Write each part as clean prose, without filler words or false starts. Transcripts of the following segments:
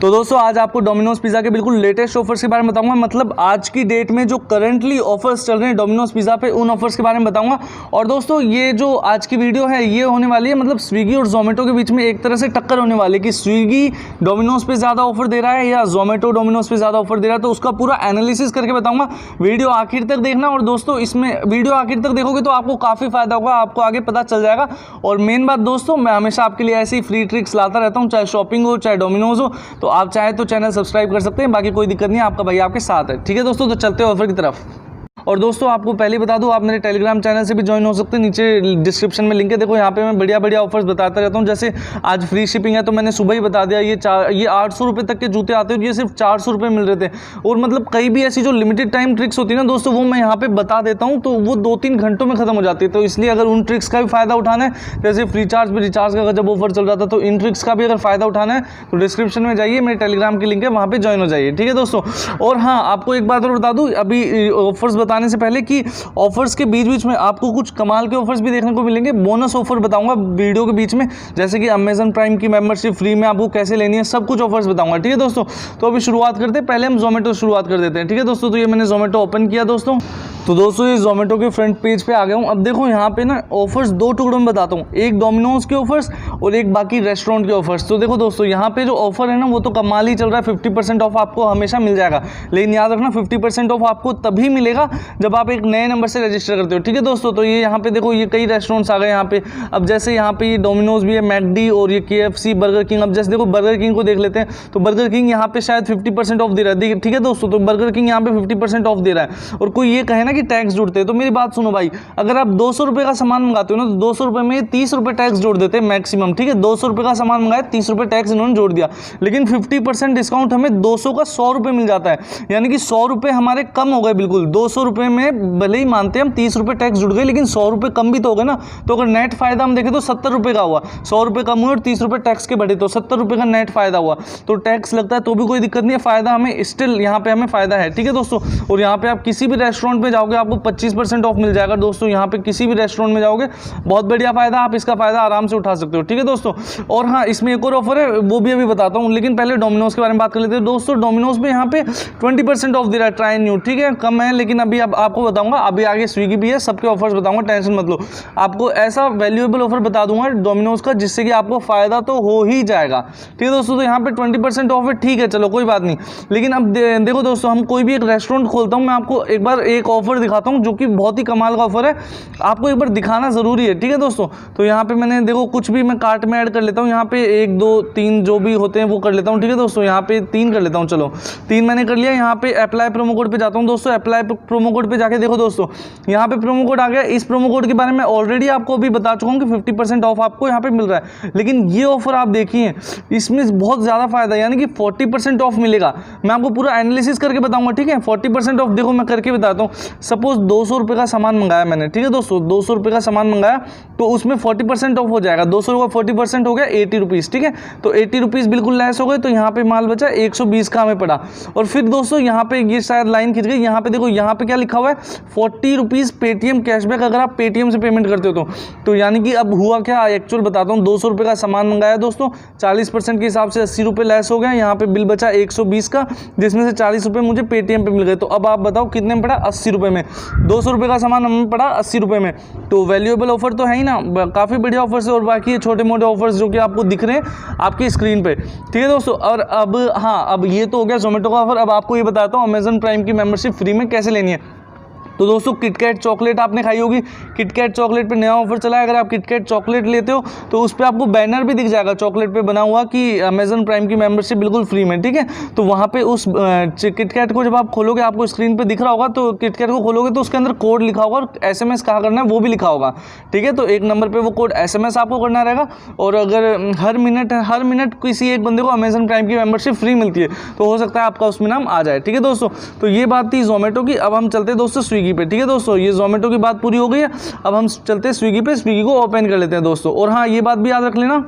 तो दोस्तों आज आपको डोमिनोज पिज़्ज़ा के बिल्कुल लेटेस्ट ऑफर्स के बारे में बताऊंगा, मतलब आज की डेट में जो करंटली ऑफर्स चल रहे हैं डोमिनोज पिज़्ज़ा पे, उन ऑफर्स के बारे में बताऊंगा। और दोस्तों ये जो आज की वीडियो है ये होने वाली है मतलब स्विगी और जोमेटो के बीच में एक तरह से टक्कर होने वाली है कि स्विगी डोमिनोज पे ज़्यादा ऑफर दे रहा है या जोमेटो डोमिनोज पे ज़्यादा ऑफर दे रहा है। तो उसका पूरा एनालिसिस करके बताऊँगा, वीडियो आखिर तक देखना। और दोस्तों इसमें वीडियो आखिर तक देखोगे तो आपको काफ़ी फायदा होगा, आपको आगे पता चल जाएगा। और मेन बात दोस्तों, मैं हमेशा आपके लिए ऐसी फ्री ट्रिक्स लाता रहता हूँ, चाहे शॉपिंग हो चाहे डोमिनोज हो। तो आप चाहे तो चैनल सब्सक्राइब कर सकते हैं, बाकी कोई दिक्कत नहीं है, आपका भाई आपके साथ है। ठीक है दोस्तों, तो चलते हैं ऑफर की तरफ। और दोस्तों आपको पहले बता दूं, आप मेरे टेलीग्राम चैनल से भी ज्वाइन हो सकते हैं, नीचे डिस्क्रिप्शन में लिंक है। देखो यहाँ पे मैं बढ़िया बढ़िया ऑफर्स बताता रहता हूँ। जैसे आज फ्री शिपिंग है तो मैंने सुबह ही बता दिया, ये 800 रुपये तक के जूते आते हैं, ये सिर्फ 400 रुपये मिल रहे थे। और मतलब कई भी ऐसी जो लिमिटेड टाइम ट्रिक्स होती है ना दोस्तों, वो मैं यहाँ पे बता देता हूँ, तो वो 2-3 घंटों में खत्म हो जाती है। तो इसलिए अगर उन ट्रिक्स का भी फायदा उठाना है, जैसे फ्री चार्ज पर रिचार्ज का जब ऑफर चल रहा था, तो इन ट्रिक्स का भी अगर फायदा उठाना है तो डिस्क्रिप्शन में जाइए, मेरे टेलीग्राम की लिंक है, वहाँ पर ज्वाइन हो जाइए। ठीक है दोस्तों। और हाँ, आपको एक बात और बता दूँ अभी ऑफर्स बताने से पहले कि ऑफर्स के बीच बीच में आपको कुछ कमाल के ऑफर्स भी देखने को मिलेंगे। बोनस ऑफर बताऊंगा वीडियो के बीच में, जैसे कि अमेजन प्राइम की मेंबरशिप फ्री में आपको कैसे लेनी है, सब कुछ ऑफर्स बताऊंगा। ठीक है दोस्तों, तो अभी शुरुआत करते हैं। पहले हम जोमेटो शुरुआत कर देते हैं। ठीक है दोस्तों, तो ये मैंने जोमेटो ओपन किया दोस्तों। तो दोस्तों ये जोमेटो के फ्रंट पेज पे आ गया हूँ। अब देखो यहाँ पे ना ऑफर्स 2 टुकड़ों में बताता हूँ, एक डोमिनोज के ऑफर्स और एक बाकी रेस्टोरेंट के ऑफर्स। तो देखो दोस्तों यहाँ पे जो ऑफर है ना वो तो कमाल ही चल रहा है, 50% ऑफ आपको हमेशा मिल जाएगा। लेकिन याद रखना 50% ऑफ आपको तभी मिलेगा जब आप एक नए नंबर से रजिस्टर करते हो। ठीक है दोस्तों, तो ये यहाँ पे देखो ये कई रेस्टोरेंट्स आ गए यहाँ पे। अब जैसे यहाँ पे ये डोमिनोज भी है, मैकडी और ये KFC, बर्गर किंग। अब जैसे देखो बर्गर किंग को देख लेते हैं, तो बर्गर किंग यहाँ पे शायद 50% ऑफ दे रहा है। ठीक है दोस्तों, तो बर्गर किंग यहाँ पे 50% ऑफ दे रहा है। और कोई ये कहे ना कि टैक्स जुड़ते हैं, तो मेरी बात सुनो भाई, अगर आप 200 रुपये का सामान मंगाते हो ना, तो 200 रुपये में 30 रुपये टैक्स जोड़ देते हैं मैक्सिमम। ठीक है, 200 रुपये का सामान मंगाया, 30 रुपये टैक्स इन्होंने जोड़ दिया। लेकिन 50% डिस्काउंट हमें 200 का 100 रुपये मिल जाता है, यानी कि 100 रुपये हमारे कम हो गए बिल्कुल। 200 रुपये में भले ही मानते हैं हम 30 रुपये टैक्स जुड़ गए, लेकिन 100 रुपये कम भी तो हो गए ना। तो अगर नेट फायदा हम देखें तो 70 रुपये का हुआ, 100 रुपये कम हुए और 30 रुपये टैक्स के बढ़े, तो 70 रुपये का नेट फायदा हुआ। तो टैक्स लगता है तो भी कोई दिक्कत नहीं है, फायदा हमें स्टिल यहाँ पे हमें फायदा है। ठीक है दोस्तों, और यहाँ पे आप किसी भी रेस्टोरेंट में जाओगे आपको 25% ऑफ मिल जाएगा दोस्तों। यहाँ पे किसी भी रेस्टोरेंट में जाओगे, बहुत बढ़िया फायदा, आप इसका फायदा आराम से उठा सकते हो। ठीक है दोस्तों, और हाँ इसमें एक और ऑफर है, वो भी अभी बताता हूँ, लेकिन पहले डोमिनोज के बारे में बात कर लेते हैं दोस्तों। डोमिनोज में यहाँ पे 20% ऑफ दे रहा है, ट्राई न्यू। ठीक है, कम है लेकिन अभी अब आपको बताऊंगा, अभी आगे स्विगी भी है, सबके ऑफर्स बताऊंगा, टेंशन मत लो। आपको ऐसा वैल्यूएबल ऑफर बता दूंगा डोमिनोज का जिससे कि आपको फायदा तो हो ही जाएगा। ठीक है दोस्तों, तो यहाँ पे 20% ऑफ है, ठीक है चलो कोई बात नहीं। लेकिन अब देखो दोस्तों, हम कोई भी एक रेस्टोरेंट खोलता हूँ, मैं आपको एक बार एक ऑफर दिखाता हूँ जो कि बहुत ही कमाल का ऑफर है, आपको एक बार दिखाना जरूरी है। ठीक है दोस्तों, तो यहाँ पे मैंने देखो कुछ भी मैं कार्ट में ऐड कर लेता हूँ, यहाँ पे 1 2 3 जो भी होते हैं वो कर लेता हूँ। ठीक है दोस्तों, यहाँ पे 3 कर लेता हूँ, चलो 3 मैंने कर लिया। यहाँ पे अप्लाई प्रोमो कोड पे जाता हूँ दोस्तों। अप्लाई प्रोमो कोड पे जाके देखो दोस्तों, यहाँ पे प्रोमो कोड आ गया। इस प्रोमो कोड के बारे में ऑलरेडी आपको अभी बता चुका हूँ कि 50% ऑफ आपको यहाँ पे मिल रहा है। लेकिन ये ऑफर आप देखिए, इसमें बहुत ज़्यादा फायदा है, यानी कि 40% ऑफ मिलेगा। मैं आपको पूरा एनालिसिस करके बताऊंगा। ठीक है, 40% ऑफ देखो मैं करके बताता हूँ। सपोज 200 रुपये का सामान मंगाया मैंने, ठीक है दोस्तों, 200 रुपये का सामान मंगाया तो उसमें 40% ऑफ हो जाएगा। 200 का 40% हो गया 80 रुपीज़। ठीक है, तो 80 रुपीज़ बिल्कुल लेस हो गए, तो यहाँ पे माल बचा 120 का हमें पड़ा। और फिर दोस्तों यहाँ पे ये शायद लाइन खिंच गई, यहाँ पे देखो, यहाँ पे क्या लिखा हुआ है, 40 रुपीज़ पेटीएम कैशबैक अगर आप पेटीएम से पेमेंट करते हो तो यानी कि अब हुआ क्या, एक्चुअल बताता हूँ। 200 रुपये का सामान मंगाया दोस्तों, 40% के हिसाब से 80 रुपये लेस हो गया, यहाँ पे बिल बचा 120 का, जिसमें से 40 रुपये मुझे पेटीएम पे मिल गए। तो अब आप बताओ कितने में पड़ा, 80 रुपये में। 200 रुपये का सामान हमें पड़ा 80 रुपये में, तो वैल्यूएबल ऑफर तो है ही ना, काफ़ी बढ़िया ऑफर्स है। और बाकी छोटे मोटे ऑफर्स जो कि आपको दिख रहे हैं आपकी स्क्रीन पे। ठीक है दोस्तों, और अब हाँ, अब ये तो हो गया जोमेटो का ऑफर। अब आपको ये बताता हूँ अमेजन प्राइम की मेंबरशिप फ्री में कैसे लेनी है। तो दोस्तों किटकैट चॉकलेट आपने खाई होगी, किटकैट चॉकलेट पे नया ऑफर चला है। अगर आप किटकैट चॉकलेट लेते हो तो उस पर आपको बैनर भी दिख जाएगा चॉकलेट पे बना हुआ कि अमेजन प्राइम की मेंबरशिप बिल्कुल फ्री में। ठीक है, तो वहाँ पे उस किटकैट को जब आप खोलोगे, आपको स्क्रीन पे दिख रहा होगा, तो किटकैट को खोलोगे तो उसके अंदर कोड लिखा होगा और SMS कहाँ करना है वो भी लिखा होगा। ठीक है, तो एक नंबर पर वो कोड SMS आपको करना रहेगा। और अगर हर मिनट किसी एक बंदे को अमेजन प्राइम की मेंबरशिप फ्री मिलती है, तो हो सकता है आपका उसमें नाम आ जाए। ठीक है दोस्तों, तो ये बात थी जोमेटो की। अब हम चलते हैं दोस्तों स्विगी स्विगी पे। ठीक है दोस्तों, ये जोमेटो की बात पूरी हो गई है। अब हम चलते हैं स्विगी पे, स्विगी को ओपन कर लेते हैं दोस्तों। और हाँ, ये बात भी याद रख लेना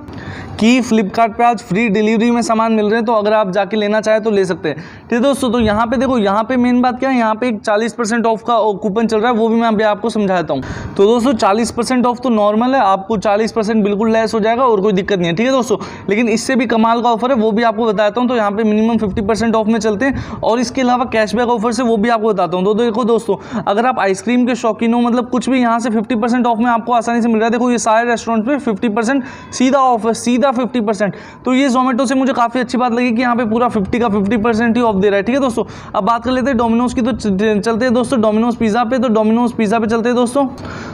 कि फ्लिपकार्ट पे आज फ्री डिलीवरी में सामान मिल रहे हैं, तो अगर आप जाके लेना चाहे तो ले सकते हैं। ठीक है दोस्तों, तो यहाँ पे देखो, यहाँ पे मेन बात क्या है, यहाँ पे एक 40% ऑफ का कूपन चल रहा है, वो भी मैं अभी आपको समझाता हूँ। तो दोस्तों 40% ऑफ तो नॉर्मल है, आपको 40% बिल्कुल लेस हो जाएगा और कोई दिक्कत नहीं है। ठीक है दोस्तों, लेकिन इससे भी कमाल का ऑफर है, वो भी आपको बताता हूँ। तो यहाँ पे मिनिमम 50% ऑफ में चलते हैं, और इसके अलावा कैशबैक ऑफर से वो भी आपको बताता हूँ। तो देखो दोस्तों, अगर आप आइसक्रीम के शौकीन हो, मतलब कुछ भी, यहाँ से 50% ऑफ में आपको आसानी से मिल रहा है। देखो ये सारे रेस्टोरेंट पे 50% सीधा ऑफ है, सीधा 50%। तो ये जोमेटो से मुझे काफ़ी अच्छी बात लगी कि यहाँ पे पूरा 50 का 50% ही ऑफ दे रहा है। ठीक है दोस्तों, अब बात कर लेते हैं डोमिनोज की। तो चलते हैं दोस्तों डोमिनोज पिज़्ज़ा पे। तो डोमिनोज पिज़्ज़ा पे चलते हैं दोस्तों।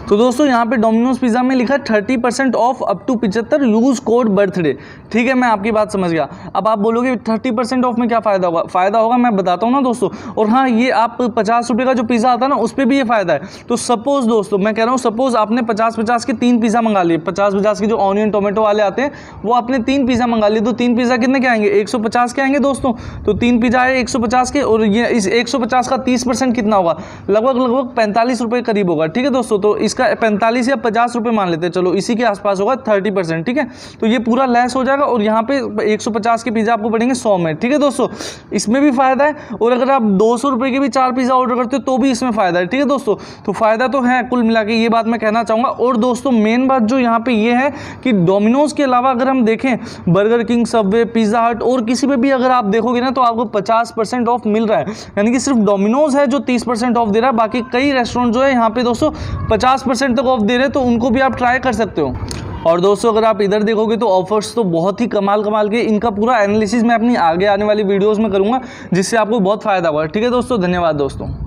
तो दोस्तों यहाँ पे डोमिनोज पिज़्ज़ा में लिखा है 30% off up to 75, use code birthday. ठीक है, मैं आपकी बात समझ गया। अब आप बोलोगे 30% ऑफ में क्या फ़ायदा होगा? फ़ायदा होगा, मैं बताता हूँ ना दोस्तों। और हाँ, ये आप 50 रुपये का जो पिज़्ज़ा आता है ना, उस पर भी ये फ़ायदा है। तो सपोज दोस्तों, मैं कह रहा हूँ, सपोज आपने 50-50 के 3 पिज़्ज़ा मंगा लिए, 50-50 के जो ऑनियन टोमेटो वाले आते हैं, वो आपने 3 पिज़्ज़ा मंगा लिए। तो 3 पिज़्ज़ा कितने के आएंगे? 150 के आएंगे दोस्तों। तो 3 पिज़्ज़ा आए 150 के, और ये इस 150 का 30% कितना होगा? लगभग 45 रुपये करीब होगा। ठीक है दोस्तों, तो इसका 45 या 50 रुपये मान लेते हैं, चलो इसी के आसपास होगा 30%। ठीक है, तो ये पूरा लेस हो जाएगा, और यहाँ पे 150 के पिज़्ज़ा आपको पड़ेंगे 100 में। ठीक है दोस्तों, इसमें भी फ़ायदा है। और अगर आप 200 रुपये के भी 4 पिज़्ज़ा ऑर्डर करते हो तो भी इसमें फ़ायदा है। ठीक है दोस्तों, तो फ़ायदा तो है कुल मिला के, ये बात मैं कहना चाहूँगा। और दोस्तों मेन बात जो यहाँ पे ये है कि डोमिनोज के अलावा अगर हम देखें, बर्गर किंग, सबवे, पिज़्ज़ा हट और किसी पे भी अगर आप देखोगे ना, तो आपको 50% ऑफ मिल रहा है। यानी कि सिर्फ डोमिनोज है जो 30% ऑफ दे रहा है, बाकी कई रेस्टोरेंट जो है यहाँ पे दोस्तों 50% तक ऑफ दे रहे हैं, तो उनको भी आप ट्राई कर सकते हो। और दोस्तों अगर आप इधर देखोगे तो ऑफर्स तो बहुत ही कमाल के, इनका पूरा एनालिसिस मैं अपनी आगे आने वाली वीडियोस में करूंगा, जिससे आपको बहुत फायदा होगा। ठीक है दोस्तों, धन्यवाद दोस्तों।